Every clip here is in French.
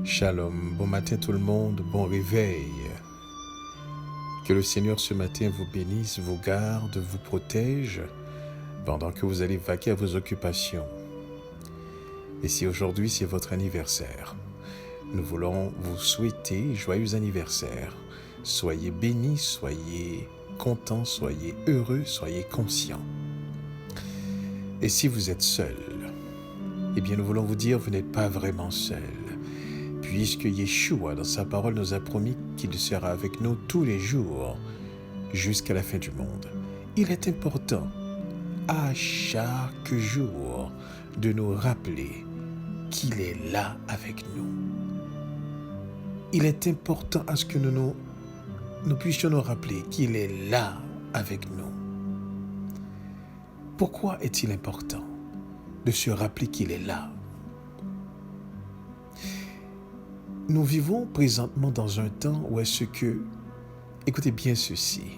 Shalom, bon matin tout le monde, bon réveil. Que le Seigneur ce matin vous bénisse, vous garde, vous protège pendant que vous allez vaquer à vos occupations. Et si aujourd'hui c'est votre anniversaire, nous voulons vous souhaiter joyeux anniversaire. Soyez bénis, soyez contents, soyez heureux, soyez conscients. Et si vous êtes seul, eh bien nous voulons vous dire vous n'êtes pas vraiment seul. Puisque Yeshua, dans sa parole, nous a promis qu'il sera avec nous tous les jours jusqu'à la fin du monde. Il est important à chaque jour de nous rappeler qu'il est là avec nous. Il est important à ce que nous puissions nous rappeler qu'il est là avec nous. Pourquoi est-il important de se rappeler qu'il est là? Nous vivons présentement dans un temps où est-ce que, écoutez bien ceci,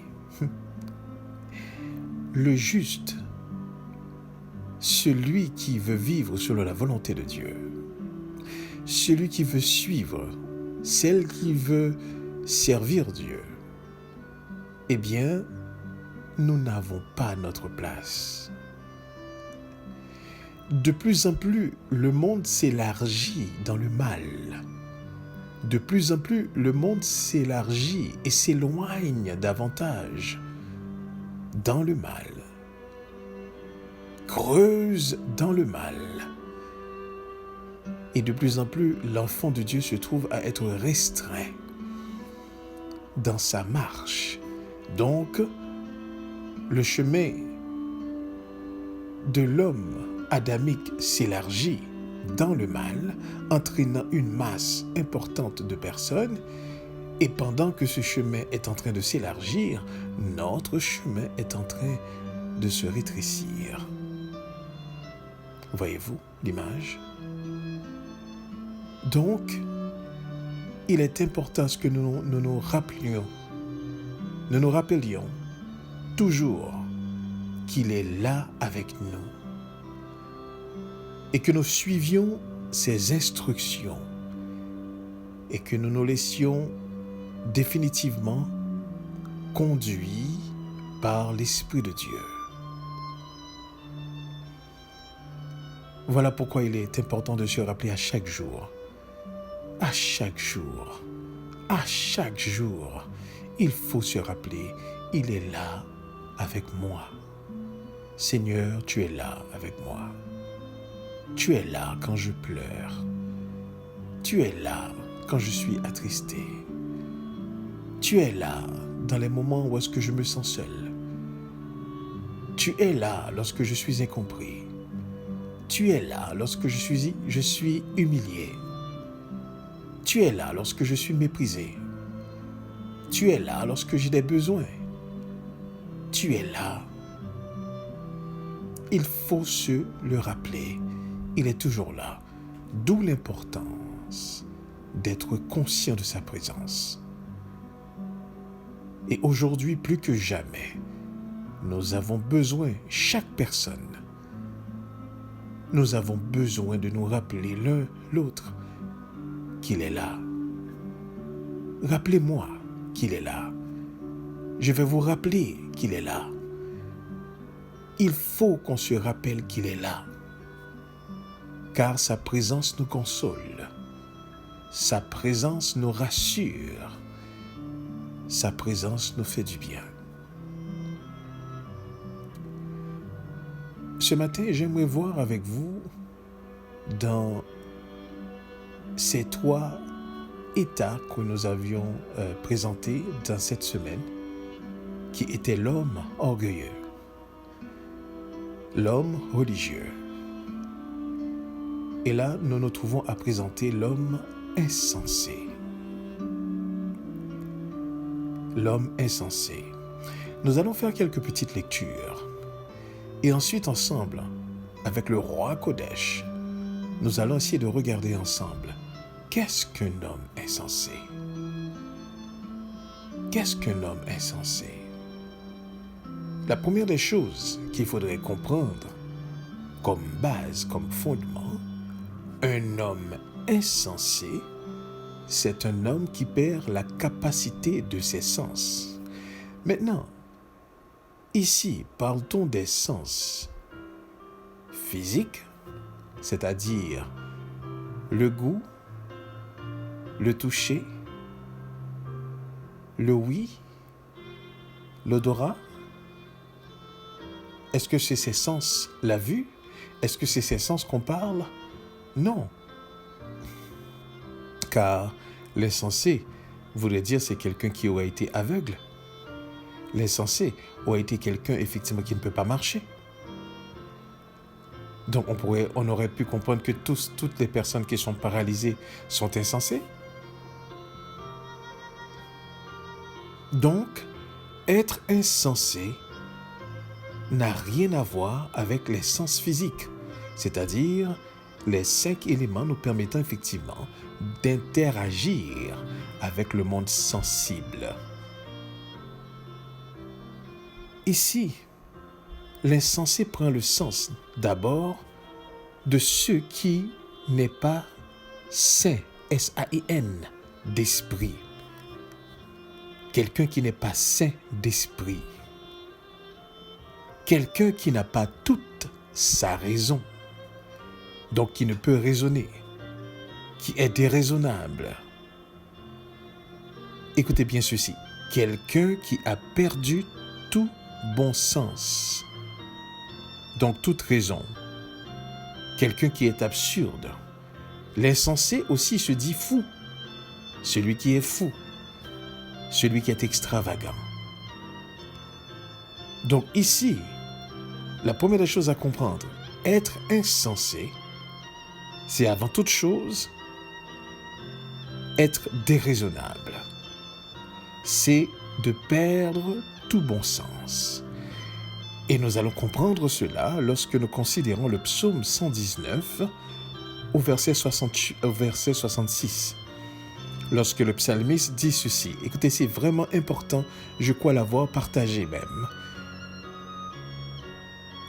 le juste, celui qui veut vivre selon la volonté de Dieu, celui qui veut suivre, celle qui veut servir Dieu, eh bien, nous n'avons pas notre place. De plus en plus, le monde s'élargit dans le mal. De plus en plus, le monde s'élargit et s'éloigne davantage dans le mal. Creuse dans le mal. Et de plus en plus, l'enfant de Dieu se trouve à être restreint dans sa marche. Donc, le chemin de l'homme adamique s'élargit dans le mal, entraînant une masse importante de personnes, et pendant que ce chemin est en train de s'élargir, notre chemin est en train de se rétrécir. Voyez-vous l'image? Donc, il est important que nous nous rappelions toujours qu'il est là avec nous. Et que nous suivions ses instructions et que nous nous laissions définitivement conduits par l'Esprit de Dieu. Voilà pourquoi il est important de se rappeler à chaque jour, il faut se rappeler, il est là avec moi. Seigneur, tu es là avec moi. Tu es là quand je pleure. Tu es là quand je suis attristé. Tu es là dans les moments où est-ce que je me sens seul. Tu es là lorsque je suis incompris. Tu es là lorsque je suis humilié. Tu es là lorsque je suis méprisé. Tu es là lorsque j'ai des besoins. Tu es là. Il faut se le rappeler. Il est toujours là, d'où l'importance d'être conscient de sa présence. Et aujourd'hui, plus que jamais, nous avons besoin, chaque personne, nous avons besoin de nous rappeler l'un l'autre qu'il est là. Rappelez-moi qu'il est là. Je vais vous rappeler qu'il est là. Il faut qu'on se rappelle qu'il est là. Car sa présence nous console, sa présence nous rassure, sa présence nous fait du bien. Ce matin, j'aimerais voir avec vous dans ces 3 états que nous avions présentés dans cette semaine, qui étaient l'homme orgueilleux, l'homme religieux, et là, nous nous trouvons à présenter l'homme insensé. L'homme insensé. Nous allons faire quelques petites lectures. Et ensuite, ensemble, avec le roi Kodesh, nous allons essayer de regarder ensemble. Qu'est-ce qu'un homme insensé? Qu'est-ce qu'un homme insensé? La première des choses qu'il faudrait comprendre comme base, comme fondement, un homme insensé c'est un homme qui perd la capacité de ses sens. Maintenant, ici, parle-t-on des sens physiques, c'est-à-dire le goût, le toucher, le ouïe, l'odorat? Est-ce que c'est ces sens, la vue? Est-ce que c'est ces sens qu'on parle? Non. Car l'insensé voulait dire c'est quelqu'un qui aurait été aveugle. L'insensé aurait été quelqu'un effectivement qui ne peut pas marcher. Donc on aurait pu comprendre que toutes les personnes qui sont paralysées sont insensées. Donc, être insensé n'a rien à voir avec les sens physiques, c'est-à-dire les 5 éléments nous permettant effectivement d'interagir avec le monde sensible. Ici, l'insensé prend le sens d'abord de ce qui n'est pas sain, S-A-I-N, d'esprit. Quelqu'un qui n'est pas sain d'esprit. Quelqu'un qui n'a pas toute sa raison, donc qui ne peut raisonner, qui est déraisonnable. Écoutez bien ceci, quelqu'un qui a perdu tout bon sens, donc toute raison. Quelqu'un qui est absurde. L'insensé aussi se dit fou, celui qui est fou, celui qui est extravagant. Donc ici, la première des choses à comprendre, être insensé, c'est avant toute chose être déraisonnable. C'est de perdre tout bon sens. Et nous allons comprendre cela lorsque nous considérons le psaume 119 au verset 66. Lorsque le psalmiste dit ceci, écoutez, c'est vraiment important, je crois l'avoir partagé même.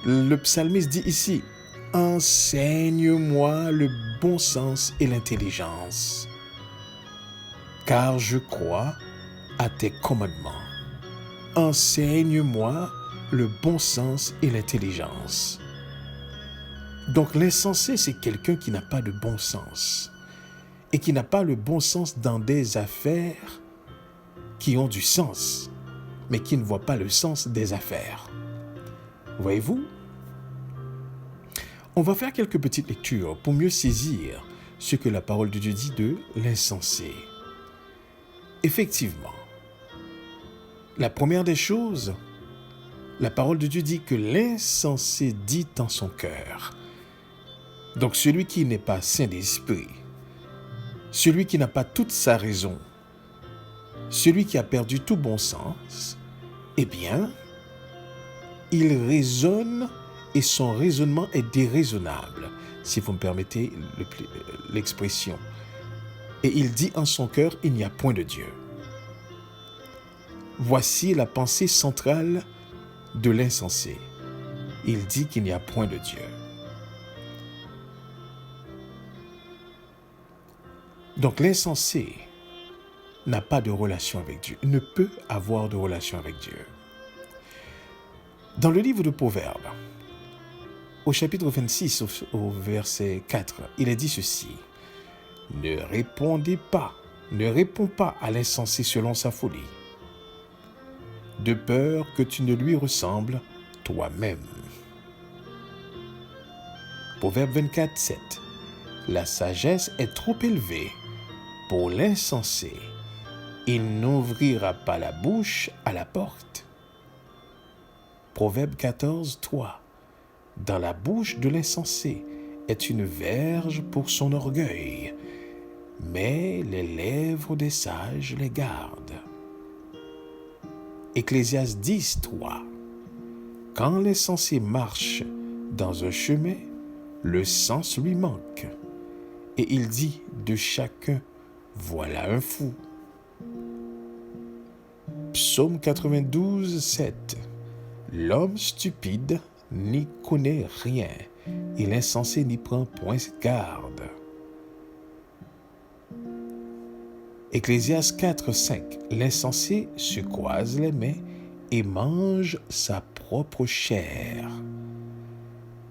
Le psalmiste dit ici, « Enseigne-moi le bon sens et l'intelligence, car je crois à tes commandements. Enseigne-moi le bon sens et l'intelligence. » Donc l'insensé, c'est quelqu'un qui n'a pas de bon sens et qui n'a pas le bon sens dans des affaires qui ont du sens, mais qui ne voient pas le sens des affaires. Voyez-vous? On va faire quelques petites lectures pour mieux saisir ce que la parole de Dieu dit de l'insensé. Effectivement, la première des choses, la parole de Dieu dit que l'insensé dit en son cœur. Donc celui qui n'est pas saint d'esprit, celui qui n'a pas toute sa raison, celui qui a perdu tout bon sens, eh bien, il raisonne et son raisonnement est déraisonnable, si vous me permettez l'expression. Et il dit en son cœur, il n'y a point de Dieu. Voici la pensée centrale de l'insensé. Il dit qu'il n'y a point de Dieu. Donc l'insensé n'a pas de relation avec Dieu, ne peut avoir de relation avec Dieu. Dans le livre de Proverbes, au chapitre 26, au verset 4, il est dit ceci, « Ne réponds pas à l'insensé selon sa folie, de peur que tu ne lui ressembles toi-même. » Proverbe 24, 7. La sagesse est trop élevée pour l'insensé. Il n'ouvrira pas la bouche à la porte. Proverbe 14, 3. Dans la bouche de l'insensé est une verge pour son orgueil, mais les lèvres des sages les gardent. Ecclésiaste 10, 3. Quand l'insensé marche dans un chemin, le sens lui manque, et il dit de chacun, voilà un fou. Psaume 92, 7. L'homme stupide n'y connaît rien, et l'insensé n'y prend point garde. Ecclésiaste 4, 5. L'insensé se croise les mains et mange sa propre chair.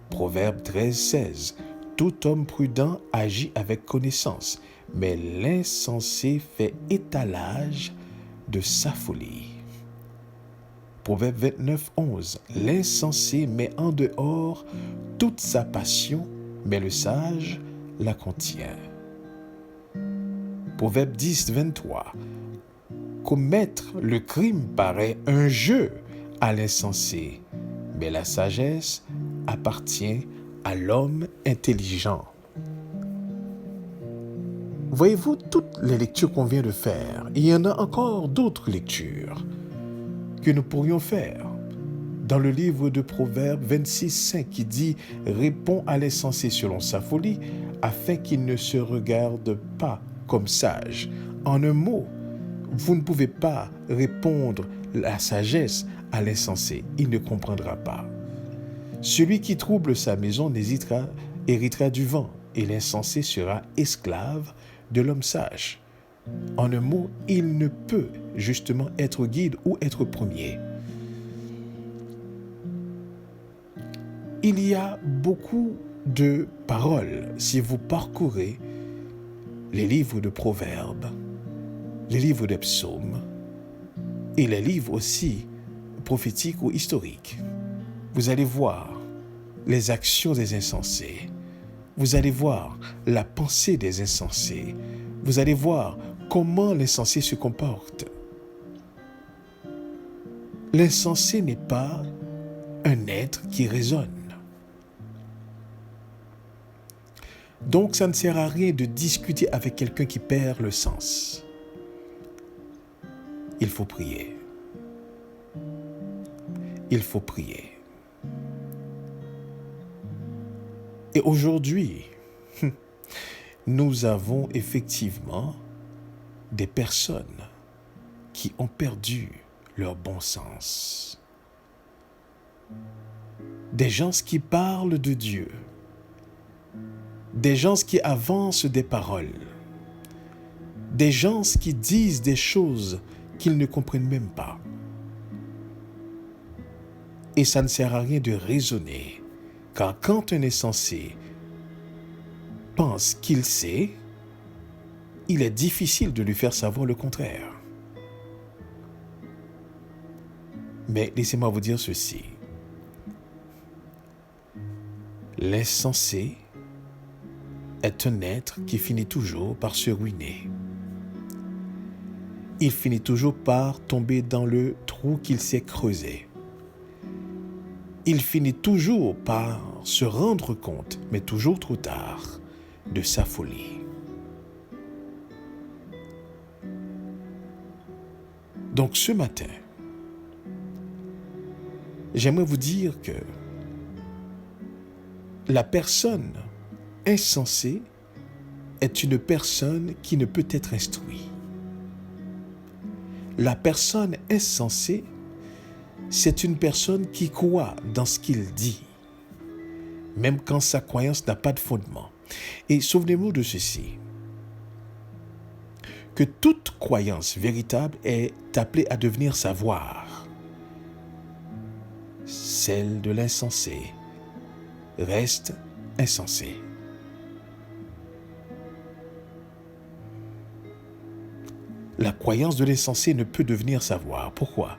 Proverbe 13, 16. Tout homme prudent agit avec connaissance, mais l'insensé fait étalage de sa folie. Proverbe 29, 11. L'insensé met en dehors toute sa passion, mais le sage la contient. Proverbe 10, 23. Commettre le crime paraît un jeu à l'insensé, mais la sagesse appartient à l'homme intelligent. Voyez-vous toutes les lectures qu'on vient de faire, il y en a encore d'autres lectures que nous pourrions faire. Dans le livre de Proverbes 26, 5 qui dit « Réponds à l'insensé selon sa folie, afin qu'il ne se regarde pas comme sage. » En un mot, vous ne pouvez pas répondre la sagesse à l'insensé, il ne comprendra pas. Celui qui trouble sa maison héritera du vent, et l'insensé sera esclave de l'homme sage. En un mot, il ne peut justement être guide ou être premier. Il y a beaucoup de paroles si vous parcourez les livres de Proverbes, les livres des psaumes et les livres aussi prophétiques ou historiques. Vous allez voir les actions des insensés. Vous allez voir la pensée des insensés. Vous allez voir comment l'insensé se comporte. L'insensé n'est pas un être qui raisonne. Donc, ça ne sert à rien de discuter avec quelqu'un qui perd le sens. Il faut prier. Il faut prier. Et aujourd'hui, nous avons effectivement des personnes qui ont perdu leur bon sens. Des gens qui parlent de Dieu. Des gens qui avancent des paroles. Des gens qui disent des choses qu'ils ne comprennent même pas. Et ça ne sert à rien de raisonner, car quand un insensé pense qu'il sait, il est difficile de lui faire savoir le contraire. Mais laissez-moi vous dire ceci. L'insensé est un être qui finit toujours par se ruiner. Il finit toujours par tomber dans le trou qu'il s'est creusé. Il finit toujours par se rendre compte, mais toujours trop tard, de sa folie. Donc ce matin, j'aimerais vous dire que la personne insensée est une personne qui ne peut être instruite. La personne insensée, c'est une personne qui croit dans ce qu'il dit, même quand sa croyance n'a pas de fondement. Et souvenez-vous de ceci, que toute croyance véritable est appelée à devenir savoir. Celle de l'insensé reste insensée. La croyance de l'insensé ne peut devenir savoir. Pourquoi?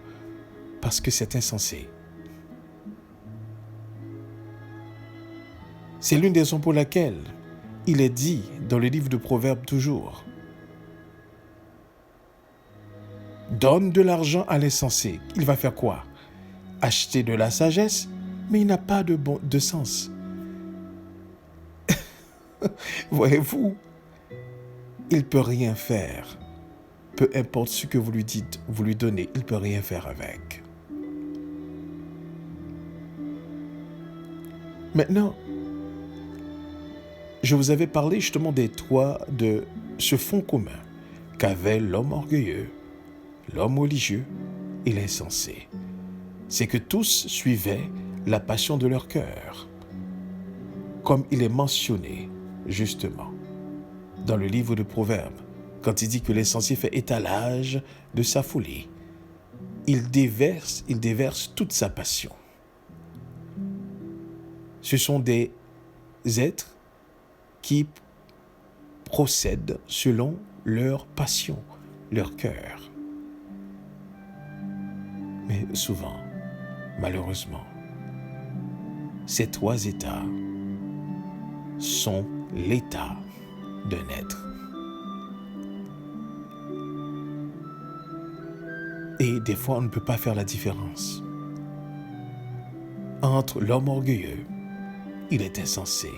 Parce que c'est insensé. C'est l'une des raisons pour laquelle il est dit dans le livre de Proverbes toujours: donne de l'argent à l'insensé. Il va faire quoi? Acheter de la sagesse, mais il n'a pas de sens. Voyez-vous, il ne peut rien faire. Peu importe ce que vous lui dites, vous lui donnez, il ne peut rien faire avec. Maintenant, je vous avais parlé justement de ce fond commun qu'avait l'homme orgueilleux, l'homme religieux et l'insensé. C'est que tous suivaient la passion de leur cœur, comme il est mentionné justement dans le livre de Proverbes, quand il dit que l'insensé fait étalage de sa folie. Il déverse toute sa passion. Ce sont des êtres qui procèdent selon leur passion, leur cœur. Mais souvent, malheureusement, ces trois états sont l'état d'un être. Et des fois, on ne peut pas faire la différence entre l'homme orgueilleux, il est insensé,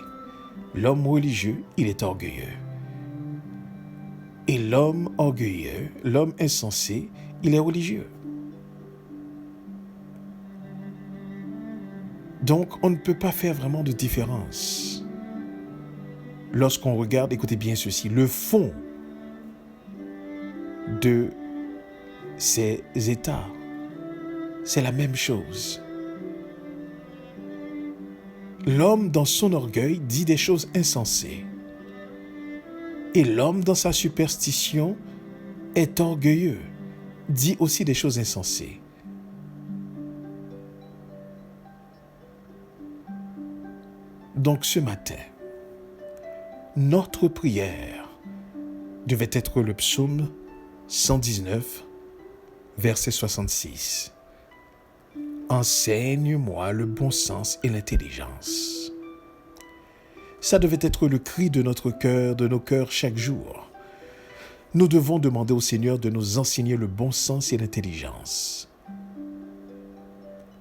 l'homme religieux, il est orgueilleux. Et l'homme orgueilleux, l'homme insensé, il est religieux. Donc, on ne peut pas faire vraiment de différence. Lorsqu'on regarde, écoutez bien ceci, le fond de ces états, c'est la même chose. L'homme, dans son orgueil, dit des choses insensées. Et l'homme, dans sa superstition, est orgueilleux, dit aussi des choses insensées. Donc ce matin, notre prière devait être le psaume 119, verset 66. Enseigne-moi le bon sens et l'intelligence. Ça devait être le cri de notre cœur, de nos cœurs chaque jour. Nous devons demander au Seigneur de nous enseigner le bon sens et l'intelligence.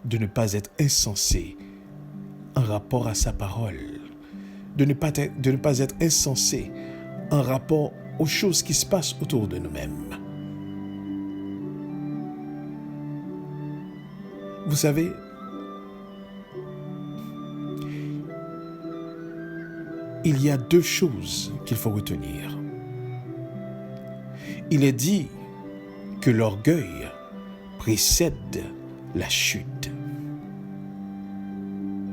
De ne pas être insensé en rapport à sa parole. De ne pas être insensé en rapport aux choses qui se passent autour de nous-mêmes. Vous savez, il y a deux choses qu'il faut retenir. Il est dit que l'orgueil précède la chute.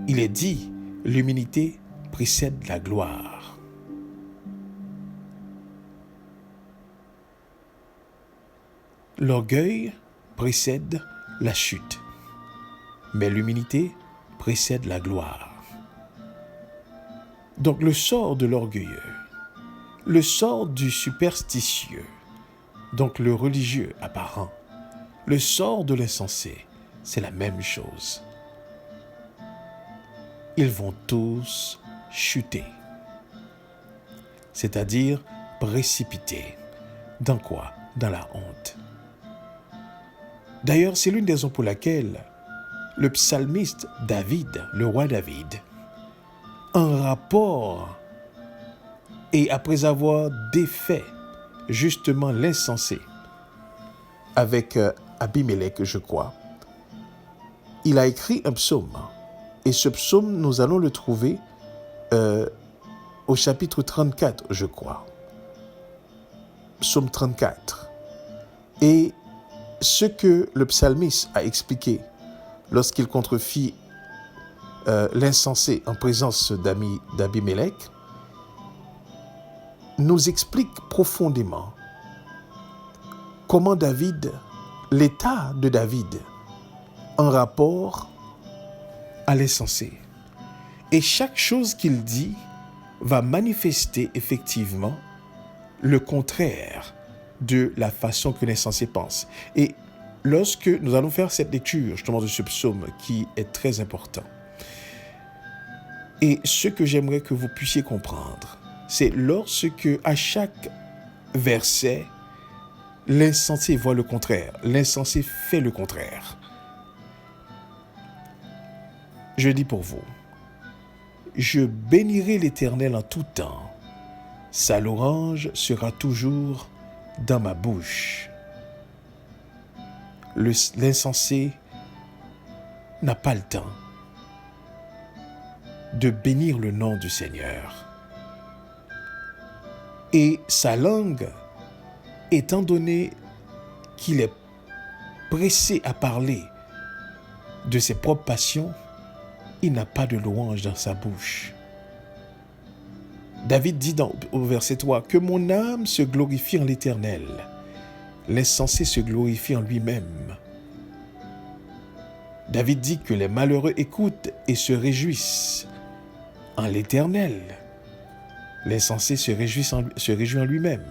Il est dit l'humilité précède la gloire. L'orgueil précède la chute, mais l'humilité précède la gloire. Donc le sort de l'orgueilleux, le sort du superstitieux, donc le religieux apparent, le sort de l'insensé, c'est la même chose. Ils vont tous chuter, c'est-à-dire précipiter. Dans quoi? Dans la honte. D'ailleurs, c'est l'une des raisons pour laquelle le psalmiste David, le roi David, en rapport et après avoir défait justement l'insensé avec Abimelech, je crois, il a écrit un psaume. Et ce psaume, nous allons le trouver au chapitre 34, je crois. Psaume 34. Et ce que le psalmiste a expliqué lorsqu'il contrefit l'insensé en présence d'Abimelech, nous explique profondément comment David, l'état de David en rapport à l'insensé. Et chaque chose qu'il dit va manifester effectivement le contraire de la façon que l'insensé pense. Et lorsque nous allons faire cette lecture justement de ce psaume qui est très important, et ce que j'aimerais que vous puissiez comprendre, c'est lorsque à chaque verset, l'insensé voit le contraire, l'insensé fait le contraire. Je dis pour vous, je bénirai l'Éternel en tout temps, sa louange sera toujours dans ma bouche. L'insensé n'a pas le temps de bénir le nom du Seigneur. Et sa langue, étant donné qu'il est pressé à parler de ses propres passions, il n'a pas de louange dans sa bouche. David dit au verset 3, « Que mon âme se glorifie en l'Éternel. L'insensé se glorifie en lui-même. » David dit que les malheureux écoutent et se réjouissent en l'Éternel. L'insensé se réjouit en lui-même.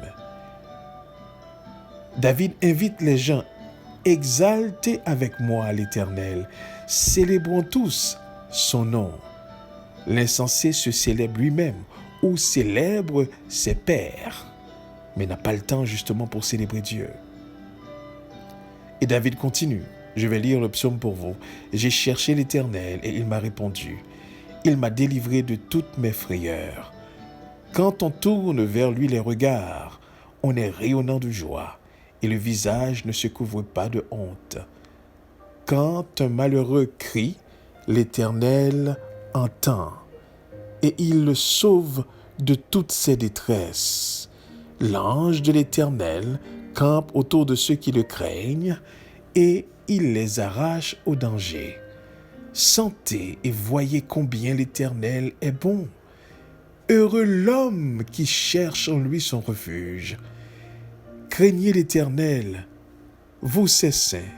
David invite les gens, « Exaltez avec moi l'Éternel, célébrons tous son nom. » L'insensé se célèbre lui-même ou célèbre ses pairs, mais n'a pas le temps justement pour célébrer Dieu. Et David continue. Je vais lire le psaume pour vous. « J'ai cherché l'Éternel et il m'a répondu. Il m'a délivré de toutes mes frayeurs. » Quand on tourne vers lui les regards, on est rayonnant de joie et le visage ne se couvre pas de honte. Quand un malheureux crie, l'Éternel entend et il le sauve de toutes ses détresses. L'ange de l'Éternel campe autour de ceux qui le craignent et il les arrache au danger. Sentez et voyez combien l'Éternel est bon. Heureux l'homme qui cherche en lui son refuge. Craignez l'Éternel, vous ses saints,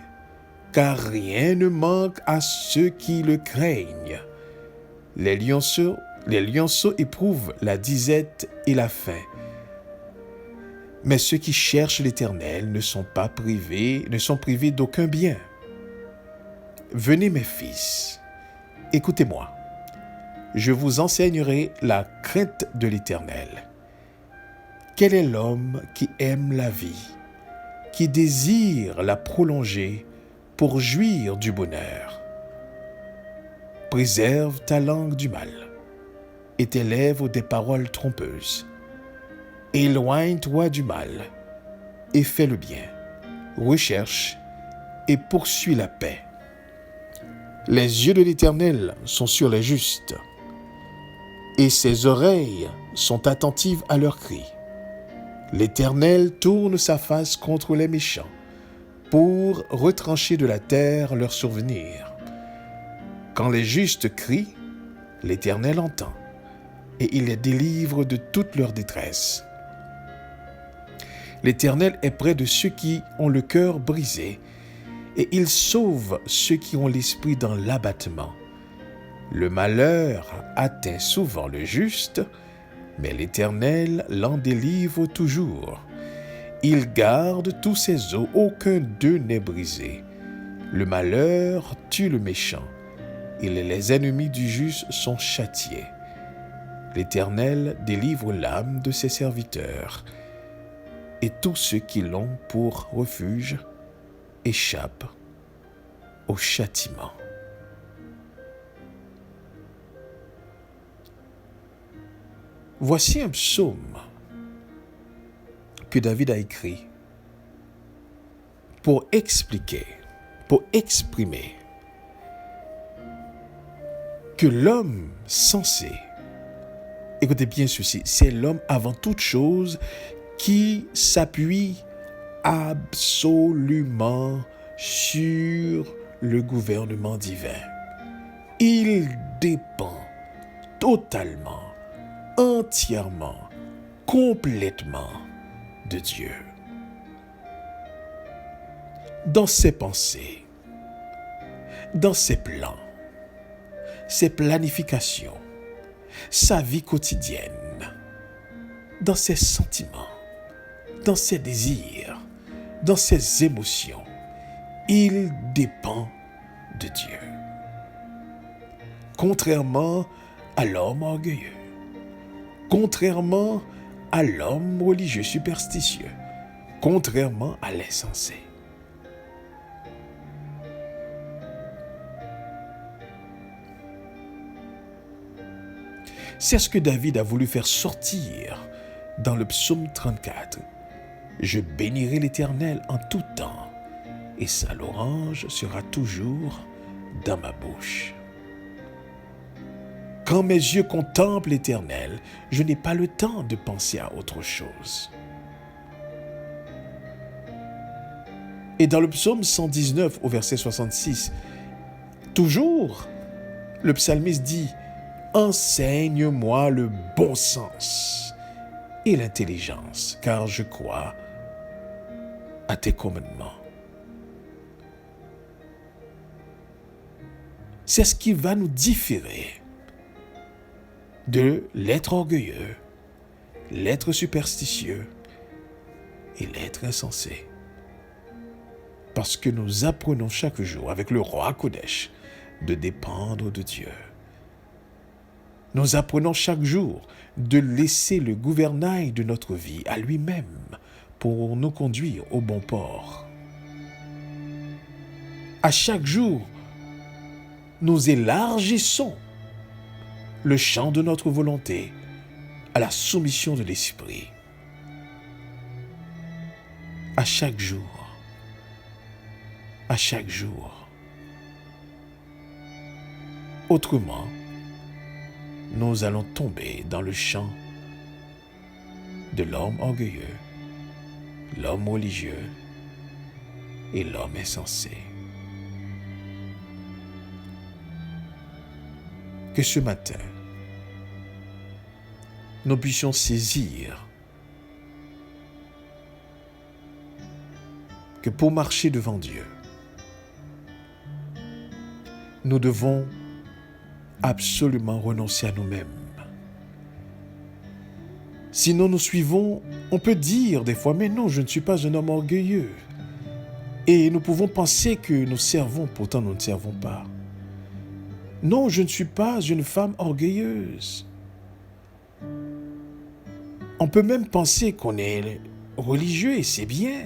car rien ne manque à ceux qui le craignent. Les lionceaux éprouvent la disette et la faim. Mais ceux qui cherchent l'Éternel ne sont privés d'aucun bien. Venez mes fils, écoutez-moi. Je vous enseignerai la crainte de l'Éternel. Quel est l'homme qui aime la vie, qui désire la prolonger pour jouir du bonheur? Préserve ta langue du mal et tes lèvres des paroles trompeuses. Éloigne-toi du mal et fais le bien. Recherche et poursuis la paix. Les yeux de l'Éternel sont sur les justes et ses oreilles sont attentives à leurs cris. L'Éternel tourne sa face contre les méchants pour retrancher de la terre leurs souvenirs. Quand les justes crient, l'Éternel entend et il les délivre de toute leur détresse. L'Éternel est près de ceux qui ont le cœur brisé et il sauve ceux qui ont l'esprit dans l'abattement. Le malheur atteint souvent le juste, mais l'Éternel l'en délivre toujours. Il garde tous ses os, aucun d'eux n'est brisé. Le malheur tue le méchant, et les ennemis du juste sont châtiés. L'Éternel délivre l'âme de ses serviteurs, et tous ceux qui l'ont pour refuge échappent au châtiment. Voici un psaume que David a écrit pour expliquer, pour exprimer que l'homme sensé, écoutez bien ceci, c'est l'homme avant toute chose qui s'appuie absolument sur le gouvernement divin. Il dépend totalement, entièrement, complètement de Dieu. Dans ses pensées, dans ses plans, ses planifications, sa vie quotidienne, dans ses sentiments, dans ses désirs, dans ses émotions, il dépend de Dieu. Contrairement à l'homme orgueilleux, contrairement à l'homme religieux superstitieux, contrairement à l'insensé. C'est ce que David a voulu faire sortir dans le psaume 34. Je bénirai l'Éternel en tout temps, et sa louange sera toujours dans ma bouche. Quand mes yeux contemplent l'Éternel, je n'ai pas le temps de penser à autre chose. Et dans le psaume 119 au verset 66, toujours, le psalmiste dit enseigne-moi le bon sens et l'intelligence, car je crois à tes commandements. C'est ce qui va nous différer de l'être orgueilleux, l'être superstitieux et l'être insensé. Parce que nous apprenons chaque jour avec le roi Kodesh de dépendre de Dieu. Nous apprenons chaque jour de laisser le gouvernail de notre vie à lui-même pour nous conduire au bon port. À chaque jour, nous élargissons le champ de notre volonté à la soumission de l'Esprit. À chaque jour. À chaque jour. Autrement, nous allons tomber dans le champ de l'homme orgueilleux, l'homme religieux et l'homme insensé. Que ce matin, nous puissions saisir que pour marcher devant Dieu, nous devons absolument renoncer à nous-mêmes. Sinon nous suivons, on peut dire des fois, mais non, je ne suis pas un homme orgueilleux. Et nous pouvons penser que nous servons, pourtant nous ne servons pas. Non, je ne suis pas une femme orgueilleuse. On peut même penser qu'on est religieux et c'est bien.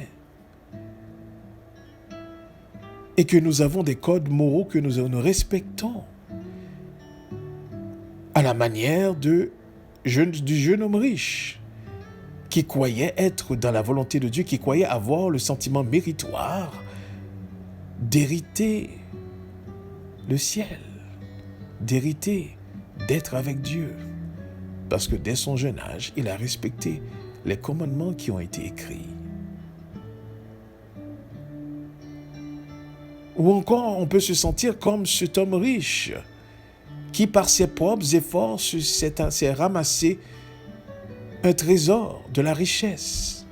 Et que nous avons des codes moraux que nous respectons. À la manière du jeune homme riche qui croyait être dans la volonté de Dieu, qui croyait avoir le sentiment méritoire d'hériter le ciel, d'hériter, d'être avec Dieu. Parce que dès son jeune âge, il a respecté les commandements qui ont été écrits. Ou encore, on peut se sentir comme cet homme riche qui, par ses propres efforts, s'est ramassé un trésor de la richesse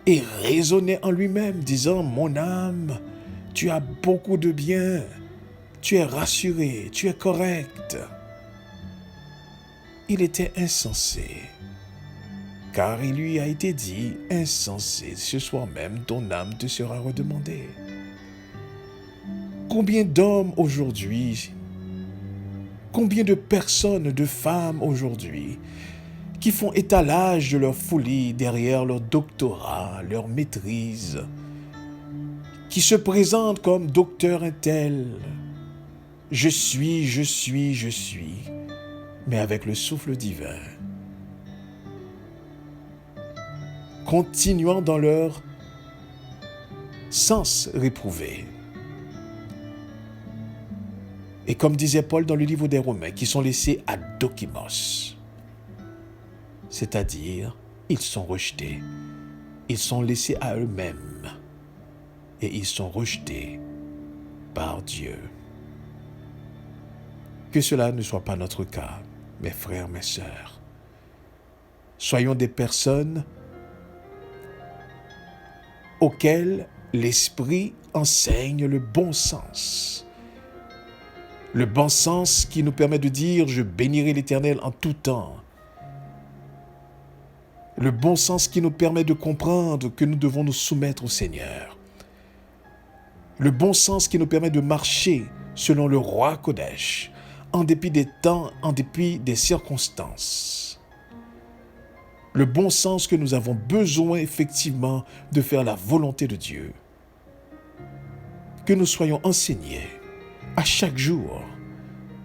et raisonnait en lui-même, disant « Mon âme, tu as beaucoup de biens, tu es rassuré, tu es correct. » Il était insensé, car il lui a été dit « Insensé, ce soir même, ton âme te sera redemandée. » Combien d'hommes aujourd'hui, combien de personnes, de femmes aujourd'hui, qui font étalage de leur folie derrière leur doctorat, leur maîtrise, qui se présentent comme docteur un tel, je suis, mais avec le souffle divin, continuant dans leur sens réprouvé. Et comme disait Paul dans le livre des Romains, qui sont laissés à dokimos, c'est-à-dire, ils sont rejetés, ils sont laissés à eux-mêmes et ils sont rejetés par Dieu. Que cela ne soit pas notre cas, mes frères, mes sœurs. Soyons des personnes auxquelles l'Esprit enseigne le bon sens. Le bon sens qui nous permet de dire « Je bénirai l'Éternel en tout temps ». Le bon sens qui nous permet de comprendre que nous devons nous soumettre au Seigneur. Le bon sens qui nous permet de marcher selon le roi Kodesh, en dépit des temps, en dépit des circonstances. Le bon sens que nous avons besoin effectivement de faire la volonté de Dieu. Que nous soyons enseignés à chaque jour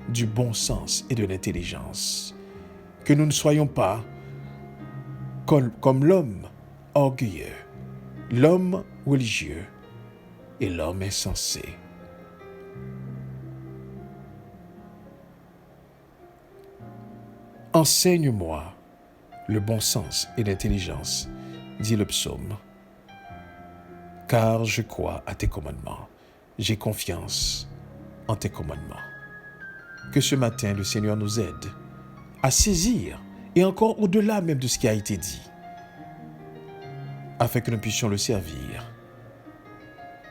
du bon sens et de l'intelligence. Que nous ne soyons pas comme l'homme orgueilleux, l'homme religieux et l'homme insensé. Enseigne-moi le bon sens et l'intelligence, dit le psaume, car je crois à tes commandements. J'ai confiance en tes commandements. Que ce matin, le Seigneur nous aide à saisir, et encore au-delà même de ce qui a été dit, afin que nous puissions le servir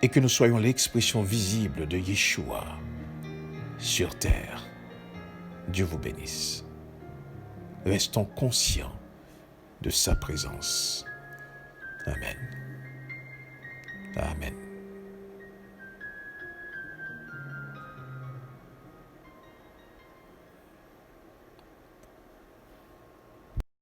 et que nous soyons l'expression visible de Yeshua sur terre. Dieu vous bénisse. Restons conscients de sa présence. Amen. Amen.